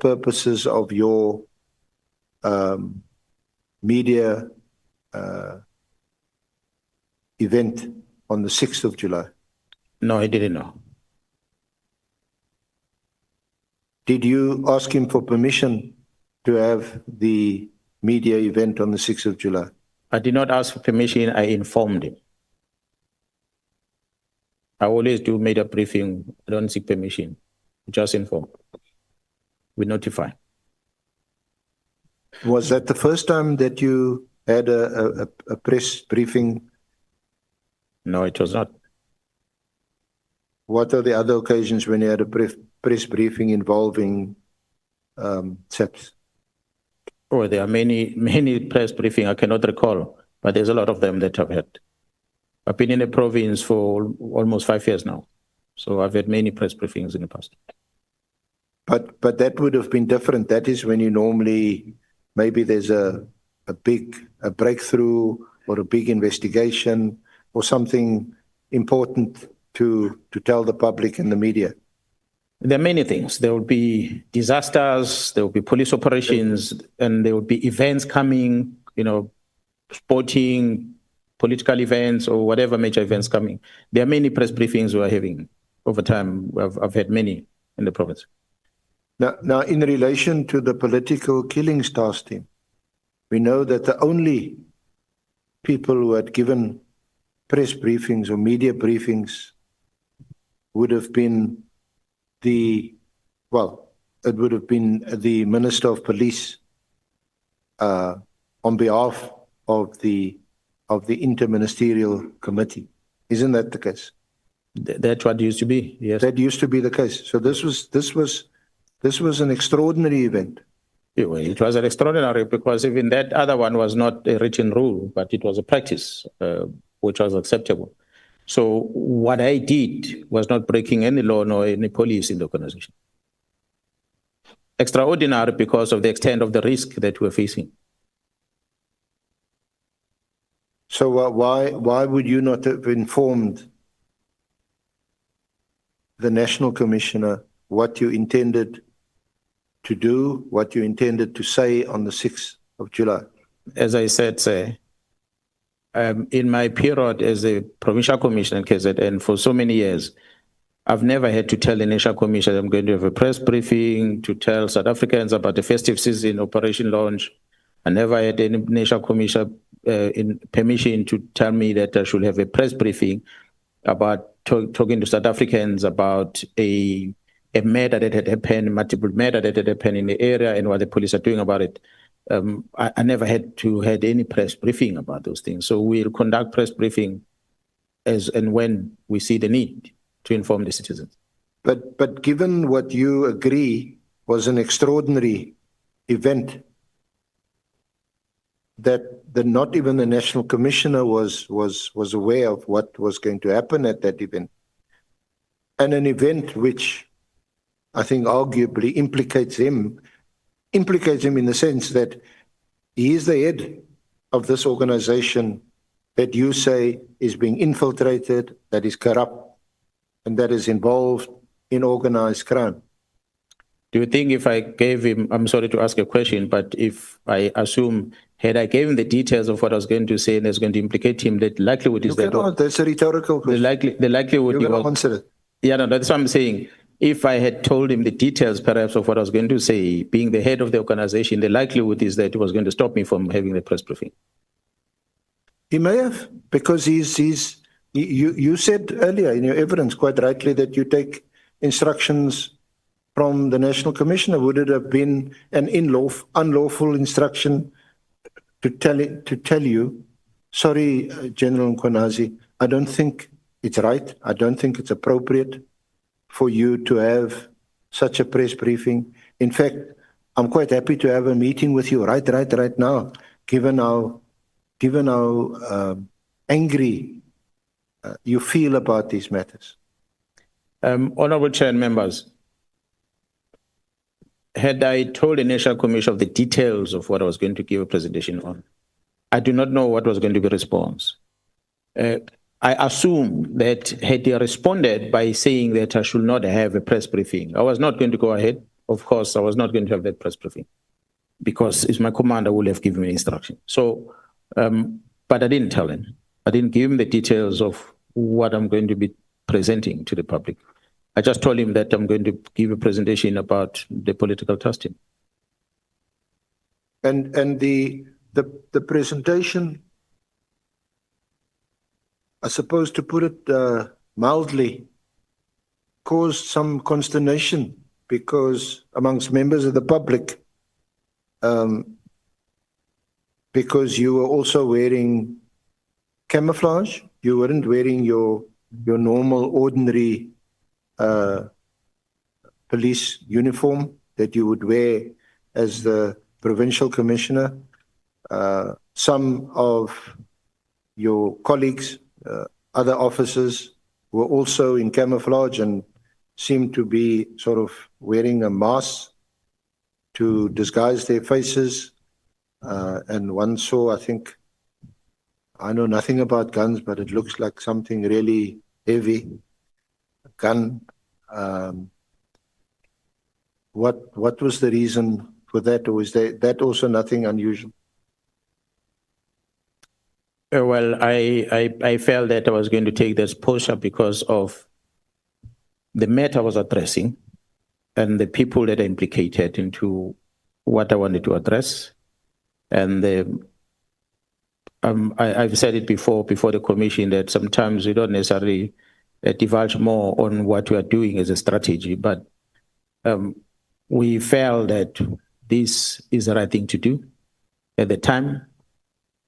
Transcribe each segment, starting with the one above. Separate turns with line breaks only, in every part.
purposes of your media event on the 6th of July?
No, I didn't know.
Did you ask him for permission to have the media event on the 6th of July?
I did not ask for permission, I informed him. I always do media briefing, I don't seek permission, just inform. We notify.
Was that the first time that you had a press briefing?
No, it was not.
What are the other occasions when you had a press briefing involving SAPS?
Oh, there are many press briefings I cannot recall, but there's a lot of them that I've had. I've been in the province for almost 5 years now, so I've had many press briefings in the past.
But that would have been different. That is when you normally, maybe there's a breakthrough or a big investigation or something important to tell the public and the media.
There are many things. There will be disasters, there will be police operations, and there will be events coming, sporting, political events, or whatever major events coming. There are many press briefings we are having over time. I've had many in the province.
Now, in relation to the political killings task team, we know that the only people who had given press briefings or media briefings would have been the Minister of Police on behalf of the Interministerial Committee. Isn't that the case?
That's what used to be, yes.
That used to be the case. So this was an extraordinary event.
It was an extraordinary because even that other one was not a written rule, but it was a practice which was acceptable. So what I did was not breaking any law nor any policy in the organization. Extraordinary because of the extent of the risk that we're facing.
So why would you not have informed the National Commissioner what you intended to do, what you intended to say on the 6th of July?
As I said, sir, in my period as a provincial commissioner in KZN for so many years, I've never had to tell the National Commission I'm going to have a press briefing to tell South Africans about the festive season operation launch. I never had any National Commission permission to tell me that I should have a press briefing about talking to South Africans about a murder that had happened, multiple murder that had happened in the area and what the police are doing about it. I never had to had any press briefing about those things. So we'll conduct press briefing as and when we see the need to inform the citizens.
But given what you agree was an extraordinary event, that not even the National Commissioner was aware of what was going to happen at that event, and an event which I think arguably implicates him in the sense that he is the head of this organization that you say is being infiltrated, that is corrupt, and that is involved in organized crime.
Do you think if I gave him, I'm sorry to ask a question, but if I assume, had I given the details of what I was going to say and it's going to implicate him, that likelihood is that...
That's a rhetorical question.
The likelihood...
You're going to answer it.
Yeah, no, that's what I'm saying. If I had told him the details, perhaps, of what I was going to say, being the head of the organization, the likelihood is that he was going to stop me from having the press briefing.
He may have, because you said earlier in your evidence, quite rightly, that you take instructions from the National Commissioner. Would it have been an unlawful instruction to tell you, sorry, General Mkhwanazi, I don't think it's right, I don't think it's appropriate for you to have such a press briefing. In fact, I'm quite happy to have a meeting with you right now, given how angry you feel about these matters.
Honorable Chair and members, had I told the National Commission of the details of what I was going to give a presentation on, I do not know what was going to be the response. I assume that had they responded by saying that I should not have a press briefing, I was not going to go ahead of course, I was not going to have that press briefing because it's my commander who would have given me instruction. So, but I didn't tell him. I didn't give him the details of what I'm going to be presenting to the public. I just told him that I'm going to give a presentation about the political testing.
And the presentation, I suppose, to put it mildly, caused some consternation because amongst members of the public, because you were also wearing camouflage. You weren't wearing your normal, ordinary police uniform that you would wear as the provincial commissioner. Some of your colleagues, other officers, were also in camouflage and seemed to be sort of wearing a mask to disguise their faces. And one saw, I think, I know nothing about guns, but it looks like something really heavy, a gun. What was the reason for that, or is that also nothing unusual?
Well, I felt that I was going to take this posture because of the matter I was addressing and the people that are implicated into what I wanted to address. And I've said it before the commission that sometimes we don't necessarily divulge more on what we are doing as a strategy, but we felt that this is the right thing to do at the time,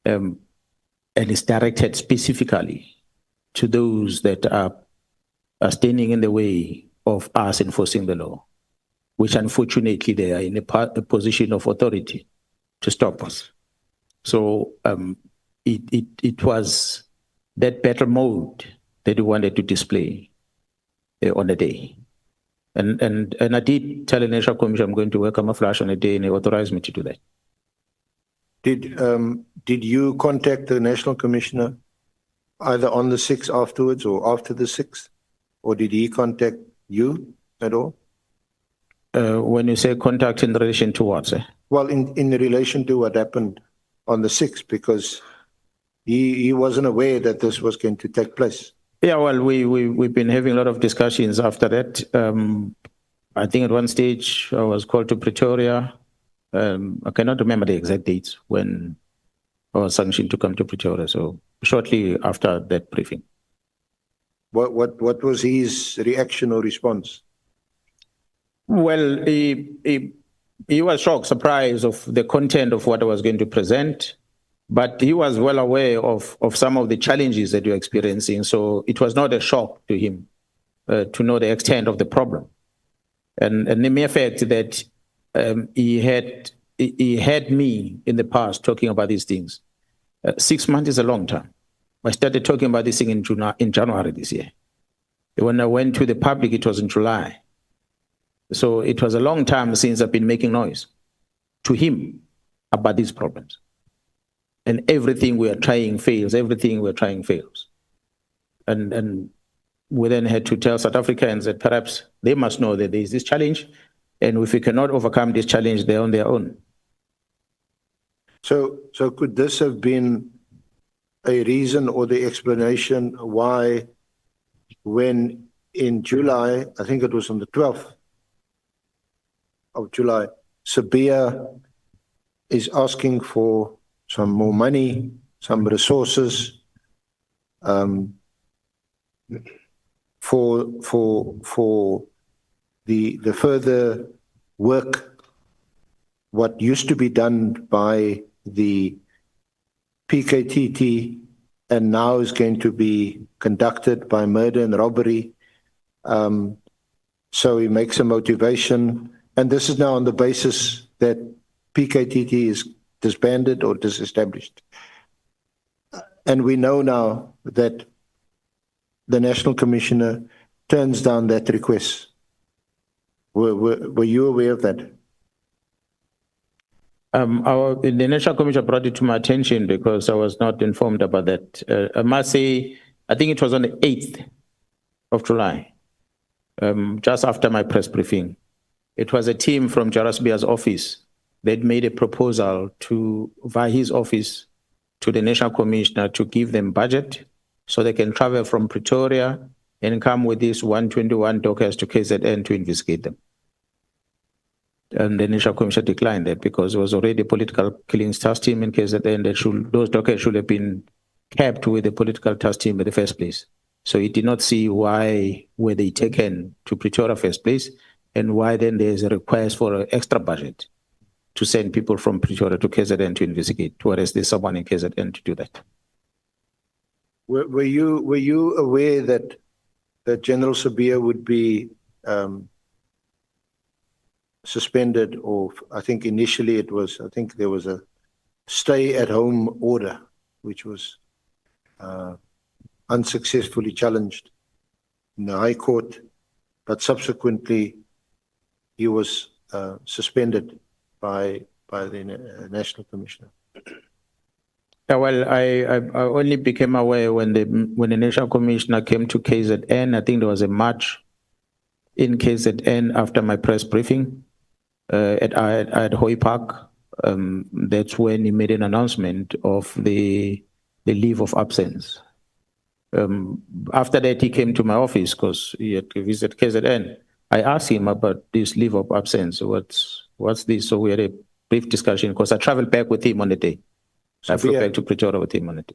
and it's directed specifically to those that are standing in the way of us enforcing the law, which unfortunately they are in a position of authority to stop us. So it was that battle mode that we wanted to display on the day. And I did tell the National Commission I'm going to wear camouflage on a day, and they authorized me to do that.
Did you contact the National Commissioner either on the 6th afterwards or after the 6th? Or did he contact you at all?
When you say contact in relation to what, sir?
Well, in relation to what happened on the 6th, because he wasn't aware that this was going to take place.
Yeah, well, we've been having a lot of discussions after that. I think at one stage I was called to Pretoria. I cannot remember the exact dates when I was sanctioned to come to Pretoria. So shortly after that briefing.
What was his reaction or response?
Well, he was shocked, surprised of the content of what I was going to present, but he was well aware of some of the challenges that you're experiencing. So it was not a shock to him to know the extent of the problem. And the mere fact that he had me in the past talking about these things. 6 months is a long time. I started talking about this thing in January this year. When I went to the public, it was in July. So it was a long time since I've been making noise to him about these problems. And everything we are trying fails. Everything we're trying fails. And we then had to tell South Africans that perhaps they must know that there is this challenge, and if we cannot overcome this challenge, they're on their own.
So could this have been a reason or the explanation why, when in July, I think it was on the 12th of July, Sabia is asking for some more money, some resources for the further work, what used to be done by the PKTT and now is going to be conducted by murder and robbery. So he makes a motivation, and this is now on the basis that PKTT is disbanded or disestablished. And we know now that the National Commissioner turns down that request. Were you aware of that?
The National Commission brought it to my attention because I was not informed about that. I must say, I think it was on the 8th of July, just after my press briefing. It was a team from Jarasbia's office that made a proposal via his office to the National Commissioner to give them budget so they can travel from Pretoria and come with these 121 dockers to KZN to investigate them. And the National Commissioner declined that because it was already a political killings task team in KZN that those dockers should have been kept with the political task team in the first place. So he did not see why were they taken to Pretoria first place and why then there's a request for an extra budget to send people from Pretoria to KZN to investigate, whereas there's someone in KZN to do that.
Were you aware that General Sabia would be suspended, or I think initially there was a stay-at-home order, which was unsuccessfully challenged in the High Court, but subsequently he was suspended by the National Commissioner?
Yeah, well, I only became aware when the National Commissioner came to KZN. I think there was a march in KZN after my press briefing at Hoy Park. That's when he made an announcement of the leave of absence. After that, he came to my office because he had to visit KZN. I asked him about this leave of absence. What's this? So we had a brief discussion because I traveled back with him on the day. I flew back to Pretoria with him on the day.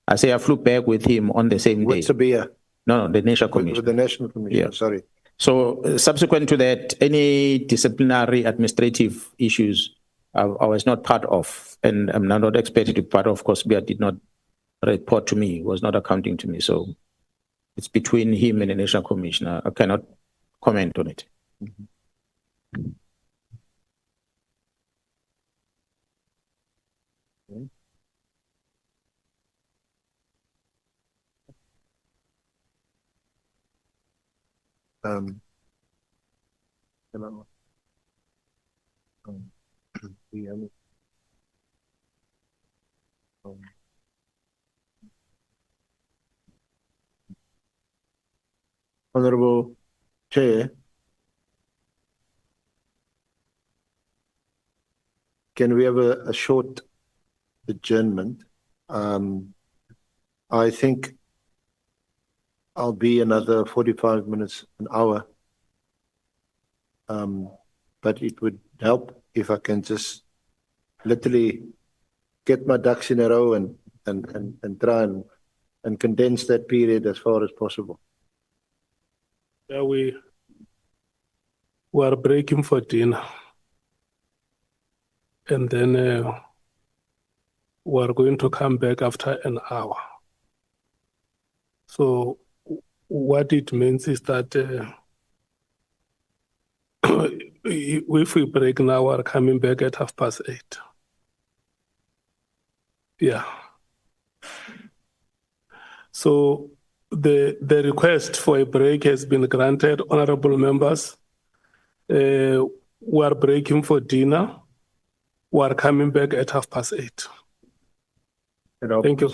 I say I flew back with him on the same day.
What's Sabia?
No, the National Commission.
With the National Commission, yeah. Sorry.
So subsequent to that, any disciplinary administrative issues I was not part of, and I'm not expected to be part of because Sabia did not report to me, was not accounting to me. So it's between him and the National Commissioner. I cannot comment on it.
Mm-hmm. Honorable Chair, can we have a short adjournment? I think I'll be another 45 minutes, an hour. But it would help if I can just literally get my ducks in a row and try and condense that period as far as possible.
Yeah, we are breaking for dinner. And then we are going to come back after an hour. So what it means is that if we break now, we're coming back at 8:30. Yeah. So the request for a break has been granted, honorable members. We are breaking for dinner. We are coming back at 8:30. Thank you.